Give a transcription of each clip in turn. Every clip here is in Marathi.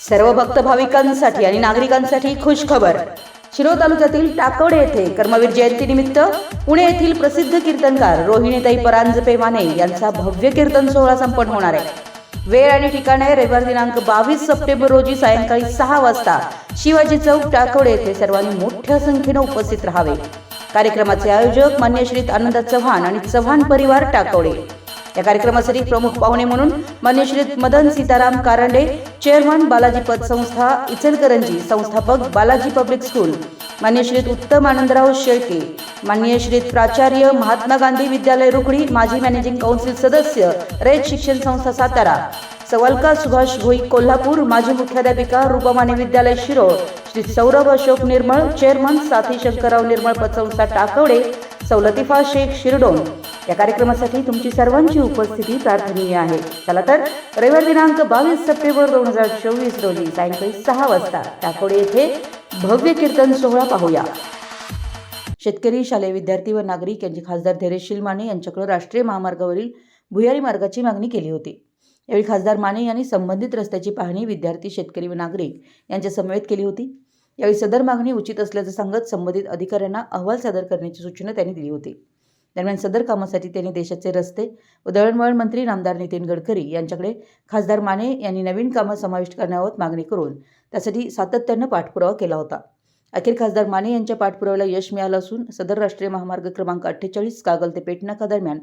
सर्व भक्त भाविकांसाठी आणि नागरिकांसाठी खुशखबर। शिरोळ तालुक्यातील टाकवडे येथे कर्मवीर जयंतीनिमित्त पुणे येथील प्रसिद्ध कीर्तनकार रोहिणीताई परांजपे माने यांचा भव्य कीर्तन सोहळा संपन्न होणार आहे। वेळ आणि ठिकाण आहे रविवार दिनांक 22 सप्टेंबर रोजी सायंकाळी 6 वाजता शिवाजी चौक टाकवडे येथे सर्वांनी मोठ्या संख्येने उपस्थित राहावे। कार्यक्रमाचे आयोजक मान्य श्री आनंद चव्हाण आणि चव्हाण परिवार टाकवडे। या कार्यक्रमासाठी प्रमुख पाहुणे म्हणून मान्य श्री मदन सीताराम कारंडे, चेअरमन बालाजी पतसंस्था इचलकरंजी, संस्थापक बालाजी पब्लिक स्कूल, मान्य श्री उत्तम आनंदराव शेळके, मान्य श्री प्राचार्य महात्मा गांधी विद्यालय रुकडी, माजी मॅनेजिंग काउन्सिल सदस्य रयत शिक्षण संस्था सातारा, सवालका सुभाष भोई कोल्हापूर, माजी मुख्याध्यापिका रूपमाने विद्यालय शिरोळ, श्री सौरभ अशोक निर्मळ, चेअरमन साथी शंकरराव निर्मळ पतसंस्था टाकवडे, सौ लतिफा शेख शिरडोन। या कार्यक्रमासाठी तुमची सर्वांची उपस्थिती प्रार्थनीय आहे। चला तर रविवार दिनांक 22 सप्टेंबर 2024 रोजी सायंकाळी 6 वाजता टाकवडे येथे भव्य कीर्तन सोहळा पाहूया। शेतकरी, शालेय विद्यार्थी व नागरिक यांची खासदार धैर्यशील माने यांच्याकडे राष्ट्रीय महामार्गावरील भुयारी मार्गाची मागणी केली होती। यावेळी खासदार माने यांनी संबंधित रस्त्याची पाहणी विद्यार्थी, शेतकरी व नागरिक यांच्या समवेत केली होती। यावेळी सदर मागणी उचित असल्याचं सांगत संबंधित अधिकाऱ्यांना अहवाल सादर करण्याची सूचना त्यांनी दिली होती। दरम्यान सदर कामासाठी त्यांनी देशाचे रस्ते व दळणवळण मंत्री नामदार नितीन गडकरी यांच्याकडे खासदार माने यांनी नवीन कामं समाविष्ट करण्याबाबत मागणी करून त्यासाठी सातत्यानं पाठपुरावा केला होता। अखेर खासदार माने यांच्या पाठपुराव्याला यश मिळालं असून सदर राष्ट्रीय महामार्ग क्रमांक 48 कागल ते पेटनाका दरम्यान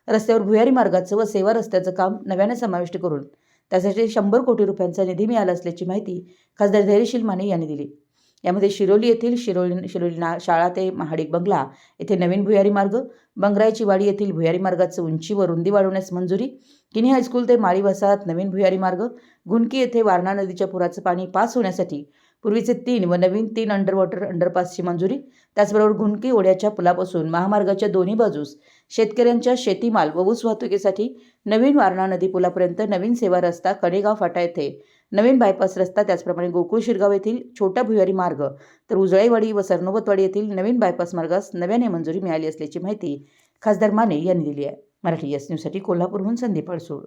रस्त्यावर भुयारी मार्गाचं व सेवा रस्त्याचं काम नव्याने समाविष्ट करून त्यासाठी 100 कोटी रुपयांचा निधी मिळाला असल्याची माहिती खासदार धैर्यशील माने यांनी दिली। यामध्ये शिरोली येथील शिरोली शाळा ते महाडिक बंगला येथे नवीन भुयारी मार्ग, बंगरायची वाडी येथील भुयारी मार्गाचं उंची व रुंदी वाढवण्यास मंजुरी, किनी हायस्कूल ते माळी वसाहत नवीन भुयारी मार्ग, गुणकी येथे वारणा नदीच्या पुराचं पाणी पास होण्यासाठी पूर्वीचे 3 व नवीन 3 अंडरवॉटर अंडरपासची मंजुरी, त्याचबरोबर गुणकी ओढ्याच्या पुलापासून महामार्गाच्या दोन्ही बाजूस शेतकऱ्यांच्या शेतीमाल व ऊस वाहतुकीसाठी नवीन वारणा नदी पुलापर्यंत नवीन सेवा रस्ता, कडेगाव फाटा येथे नवीन बायपास रस्ता, त्याचप्रमाणे गोकुळ शिरगाव येथील छोटा भुयारी मार्ग तर उजळाईवाडी व सरनोबतवाडी येथील नवीन बायपास मार्गास नव्याने मंजुरी मिळाली असल्याची माहिती खासदार माने यांनी दिली आहे। मराठी एस न्यूजसाठी कोल्हापूरहून संदीप अडसूळ।